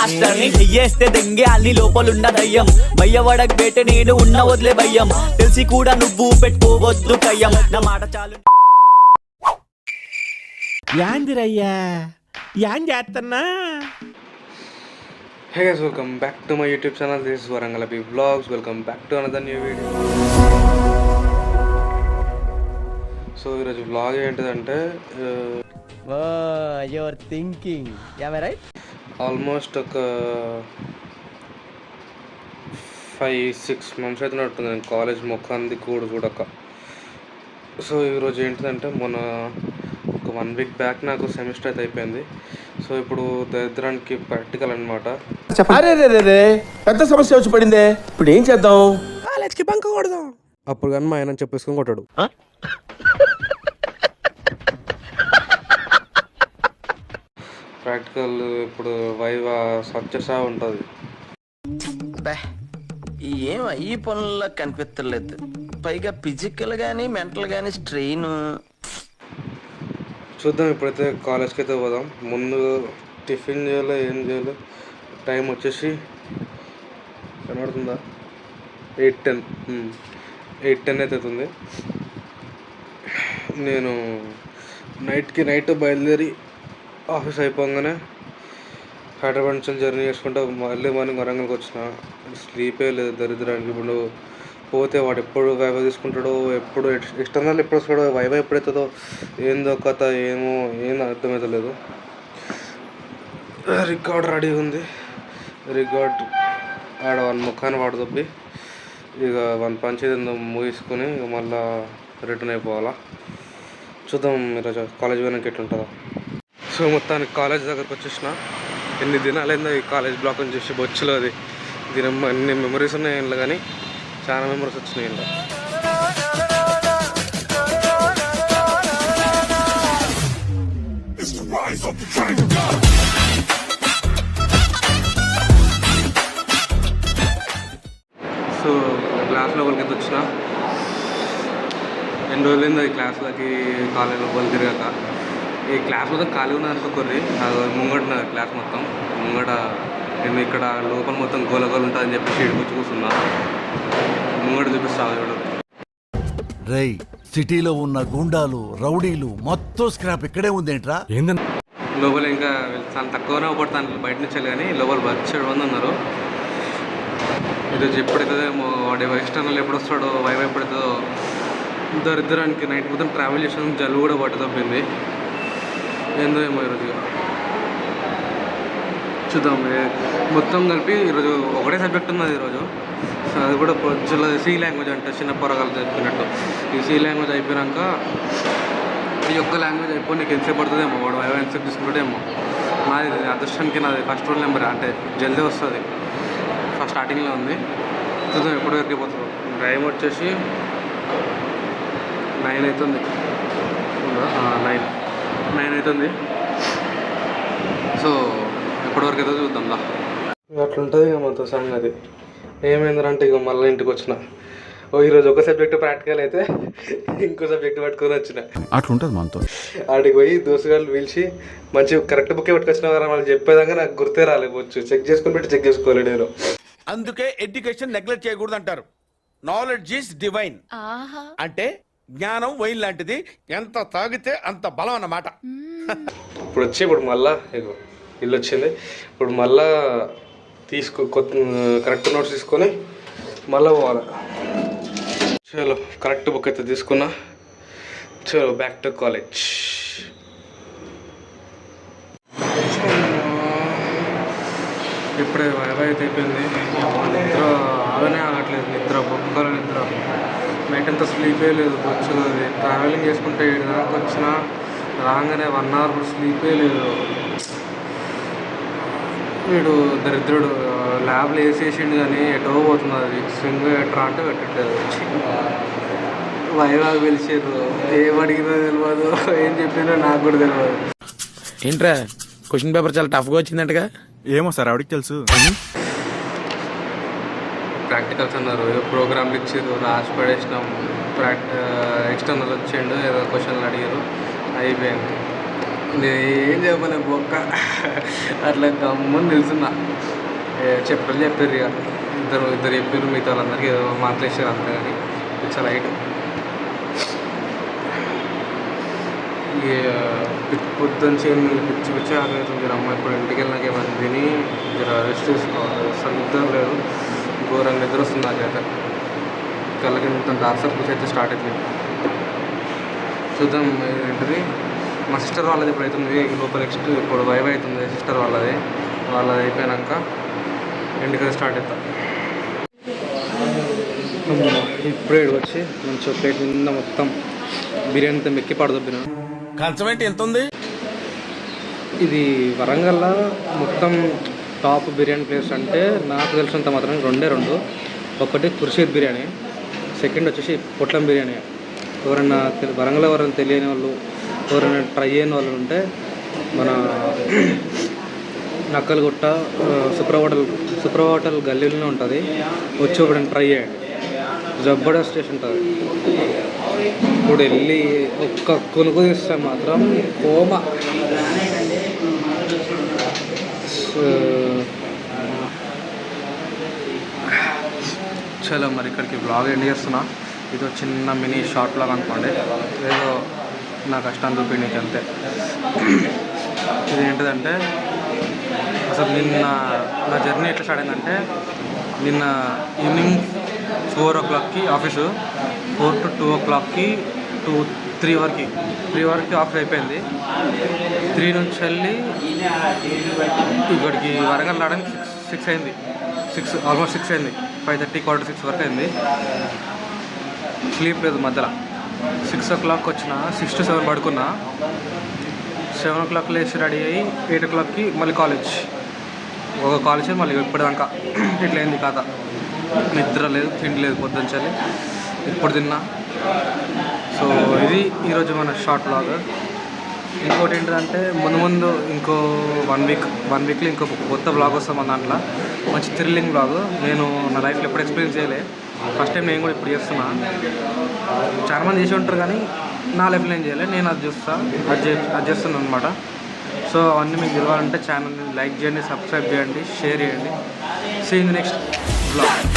Master ని చెయ్యేస్తే దెంగే అన్ని లోపలున్న దయ్యం భయ్యవడకు బేట నేను ఉన్న వదిలే భయ్యం తెలిసి కూడా నువ్వు పెట్టుకోవద్దు కయ్యం నా మాట చాలు. యాందిరయ్యా యాన్ చేస్తున్నా. Hey guys, welcome back to my YouTube channel. This is Warangal Api Vlogs. Welcome back to another new video. So ఈరోజు వ్లాగ్ ఏంటిదంటే యువర్ థింకింగ్ రైట్. ఆల్మోస్ట్ ఒక 5-6 months అయితే నడుతుంది నేను కాలేజ్ మొక్కంది కూడా చూడక. సో ఈరోజు ఏంటిదంటే మొన్న ఒక 1 week బ్యాక్ నాకు సెమిస్టర్ అయితే అయిపోయింది. సో ఇప్పుడు దరిద్రానికి ప్రాక్టికల్ అనమాట. పెద్ద సమస్య వచ్చి పడిందే, ఇప్పుడు ఏం చేద్దాం? కాలేజ్కి బంక్ కొడదాం. అప్పుడు కానీ మా ఆయన చెప్పేసుకొని కొట్టాడు. ప్రాక్టికల్ ఇప్పుడు వైవా సక్సెస్ ఉంటుంది. ఏం ఈ పనుల్లో కనిపించలేదు, పైగా ఫిజికల్ గానీ మెంటల్ గానీ స్ట్రెయిన్. చూద్దాం ఇప్పుడైతే కాలేజ్కి అయితే పోదాం. ముందు టిఫిన్ చేయాలి, ఏం చేయాలి. టైం వచ్చేసి కనబడుతుందా 8:10 అయితే అవుతుంది. నేను నైట్ బయలుదేరి ఆఫీస్ అయిపోగానే హైదరాబాద్ నుంచి జర్నీ చేసుకుంటూ మళ్ళీ మార్నింగ్ వరంగల్కి వచ్చిన. స్లీపే లేదు దరిద్రానికి. ఇప్పుడు పోతే వాడు ఎప్పుడు వైవా తీసుకుంటాడో, ఎప్పుడు ఎక్స్టర్నల్ ఎప్పుడు వస్తాడో, వైవా ఎప్పుడవుతుందో, ఏందో కథ ఏం అర్థమవుతలేదు. రికార్డ్ రెడీ ఉంది. రికార్డ్ ఆడ 1 ముఖాన్ని వాడు తప్పి ఇక 1 పంచ్ ఏదో ముగించుకొని ఇక మళ్ళీ రిటర్న్ అయిపోవాలా. చూద్దాం ఈరోజు కాలేజ్ పోయినాక ఎట్లుంటుందో. సో మొత్తానికి కాలేజ్ దగ్గరకు వచ్చేసిన. ఎన్ని దినాలైందో ఈ కాలేజ్ బ్లాక్ అని చూసి బొచ్చులో అది దినం అన్ని మెమరీస్ ఉన్నాయి ఇంట్లో, కానీ చాలా మెమరీస్ వచ్చినాయి ఇంట్లో. సో క్లాస్ లోపలికి అయితే వచ్చిన. ఎన్ని రోజులైందో ఈ క్లాస్లోకి కాలేజ్ లోపలి తిరగాక. ఈ క్లాస్ మొత్తం ఖాళీ ఉన్నది అనుకోర్రి, ముంగట క్లాస్ మొత్తం ముంగట. నేను ఇక్కడ లోపల మొత్తం గోలగోలు ఉంటుందని చెప్పి ఇడికొచ్చి కూర్చున్నా. ముంగట చూపిస్తాను చూడు. రై సిటీలో ఉన్న గుండాలు రౌడీలు మొత్తం స్క్రాప్ ఇక్కడే ఉందేంట్రా? ఏంటంటే లోపల ఇంకా చాలా తక్కువనే పడతాను బయట నుంచి, కానీ లోపల 17 మంది ఉన్నారు. ఈరోజు ఎప్పుడైతుందేమో వాడు ఎక్స్టర్నల్ ఎప్పుడు వస్తాడో, వైవా ఎప్పుడైతుందో. దరిద్రానికి నైట్ మొత్తం ట్రావెల్ చేసిన జలుబు కూడా పట్టు తప్పింది. ఏందో ఏమో ఈరోజు చూద్దాం. మొత్తం కలిపి ఈరోజు ఒకటే సబ్జెక్ట్ ఉన్నది ఈరోజు. సో అది కూడా సి లాంగ్వేజ్ అంటే చిన్న పొరగాలు చెప్పుకున్నట్టు. ఈ సి లాంగ్వేజ్ అయిపోయాక ఈ ఒక్క లాంగ్వేజ్ అయిపోయి నీకు ఎంతసేపు పడుతుందేమో, వాడు వైవా ఎంతసేపు తీసుకుంటాడేమో. నాది అదృష్టానికి నాది ఫస్ట్ రోల్ నెంబర్, అంటే జల్దీ వస్తుంది. ఫస్ట్ స్టార్టింగ్లో ఉంది. చూద్దాం ఎప్పుడు ఎక్కిపోతుందో. టైం వచ్చేసి 9 అవుతుంది. 9 అవుతుంది. సో ఎప్పటివరకు అయితే చూద్దాంలా. అట్లుంటుంది ఇక మొత్తం సంగతి. ఏమైందంటే ఇక మళ్ళీ ఇంటికి వచ్చిన. ఈరోజు ఒక సబ్జెక్టు ప్రాక్టికల్ అయితే ఇంకో సబ్జెక్ట్ పట్టుకొని వచ్చిన. అట్లుంటుంది మనతో. ఆడికి పోయి దోస్తుగాళ్ళు పిలిచి మంచి కరెక్ట్ బుక్కే పట్టుకొచ్చిన వారు వాళ్ళు చెప్పేదాకా నాకు గుర్తే రాలేవచ్చు. చెక్ చేసుకుని పెట్టి చెక్ చేసుకోవాలి నేను. అందుకే ఎడ్యుకేషన్ నెగ్లెక్ట్ చేయకూడదు అంటారు. Knowledge is divine. అంటే జ్ఞానం వైన్ లాంటిది, ఎంత తాగితే అంత బలం అన్నమాట. ఇప్పుడు మళ్ళా ఇగో ఇల్లు వచ్చింది. ఇప్పుడు మళ్ళా కరెక్ట్ నోట్స్ తీసుకొని మళ్ళీ పోవాలి. చలో కరెక్ట్ బుక్ అయితే తీసుకున్నా. చలో బ్యాక్ టు కాలేజ్. ఇప్పుడే వైవా అయితే అయిపోయింది. నిద్ర ఆగనే ఆగట్లేదు, నిద్ర బొక్కల నిద్ర. నైట్ అంతా స్లీపే లేదు. వచ్చుది ట్రావెలింగ్ చేసుకుంటే 7 దాకా వచ్చిన రాగానే 1 hour కూడా స్లీపే లేదు. వీడు దరిద్రుడు ల్యాబ్లో వేసేసిండు కానీ ఎటో పోతుంది. అది స్వింగ్ ఎట్రా అంటే పెట్టట్లేదు. వైవాగ్ పిలిచారు, ఏం అడిగినా తెలియదు, ఏం చెప్పినా నాకు కూడా తెలియదు. ఏంట్రా క్వశ్చన్ పేపర్ చాలా టఫ్గా వచ్చిందంటగా? ఏమో సార్, ఆవిడకి తెలుసు. ప్రాక్టికల్స్ అన్నారు, ఏదో ప్రోగ్రామ్లు ఇచ్చారు, రాసి పడేసినాం. ఎక్స్టర్నల్ వచ్చిండు, ఏదో క్వశ్చన్లు అడిగారు, అయిపోయింది. నేనేం చెప్పలే బొక్క అట్లా గమ్మని నిలుచున్నా. చెప్పారు ఇక ఇద్దరు చెప్పారు, మిగతా వాళ్ళందరికీ ఏదో మాట్లాడేసారు అంతా. కానీ చాలా లైట్ పొద్దున్న చేయని పిచ్చి ఆకలిస్తుంది. అమ్మ ఇప్పుడు ఇంటికి వెళ్ళినాక ఏమైనా తిని రెస్ట్ తీసుకోవాలి. అసలు నిద్ర లేదు, ఘోరంగా నిద్ర వస్తుంది నాకైతే. కళ్ళకి మొత్తం డార్క్ సర్కిల్స్ అయితే స్టార్ట్ అవుతుంది. చూద్దాం ఏంటిది. మా సిస్టర్ వాళ్ళది ఇప్పుడు అవుతుంది లోపల. నెక్స్ట్ ఇప్పుడు వైవ్ అవుతుంది సిస్టర్ వాళ్ళది అయిపోయాక ఇంటికి స్టార్ట్ అవుతాం. ఇప్పుడే వచ్చి మంచి ప్లేట్ నిండా మొత్తం బిర్యానీతో మెక్కి పడదొబ్బిన. కంచమేంటి ఎంత ఉంది? ఇది వరంగల్లో మొత్తం టాప్ బిర్యానీ ప్లేస్ అంటే నాకు తెలిసినంత మాత్రం రెండు. ఒకటి ఖుర్షీద్ బిర్యానీ, సెకండ్ వచ్చేసి పొట్లం బిర్యానీ. ఎవరైనా వరంగల్ ఎవరైనా తెలియని వాళ్ళు, ఎవరైనా ట్రై చేయని వాళ్ళు ఉంటే మన నక్కలగుట్ట సుప్ర హోటల్ గల్లీలోనే ఉంటుంది. వచ్చి ఒకటి ట్రై చేయండి, జబర్దస్త్ టేస్ట్ ఉంటుంది. ఇప్పుడు వెళ్ళి ఒక్క కొనుక్కు తీస్తే మాత్రం కోమ. చలో మరి ఇక్కడికి బ్లాగ్ ఎండ్ చేస్తున్నా. ఇది చిన్న మినీ షార్ట్ బ్లాగ్ అనుకోండి, ఏదో నా కష్టాన్ని చూపించడానికి అంతే. ఇది ఏంటిదంటే అసలు నిన్న నా జర్నీ ఎట్లా స్టార్ట్ అయిందంటే, నిన్న ఈవినింగ్ 4 o'clockకి ఆఫీసు, 4 to 2 o'clockకి 3 వరకు ఆఫీస్ అయిపోయింది. 3 నుంచి వెళ్ళి ఇక్కడికి వరంగల్ రావడానికి 6 అయింది. ఆల్మోస్ట్ 6 అయింది. 5:30 quarter to 6 వరకు అయింది. స్లీప్ లేదు మధ్యలో. 6 o'clock వచ్చిన, 6 to 7 పడుకున్నా. 7 o'clock లేచి రెడీ అయ్యి 8 o'clockకి మళ్ళీ కాలేజ్. ఒక కాలేజ్ మళ్ళీ ఇప్పటిదాకా ఇట్లయింది కథ. నిద్ర లేదు, తిండి లేదు పొద్దుంచాలి. ఇప్పుడు తిన్నా. సో ఇది ఈరోజు మన షార్ట్ బ్లాగ్. ఇంకోటి ఏంటంటే ముందు ఇంకో 1 వీక్లో ఇంకో కొత్త బ్లాగ్ వస్తాం మన దాంట్లో. మంచి థ్రిల్లింగ్ బ్లాగ్. నేను నా లైఫ్లో ఎప్పుడు ఎక్స్పీరియన్స్ చేయలే, ఫస్ట్ టైం నేను కూడా ఇప్పుడు చేస్తున్నా. చాలామంది చేసి ఉంటారు కానీ నా లైఫ్లో ఏం చేయలే. నేను అది చేస్తున్నాను అనమాట. సో అవన్నీ మీకు తెలియాలంటే ఛానల్ని లైక్ చేయండి, సబ్స్క్రైబ్ చేయండి, షేర్ చేయండి. See in the next blog.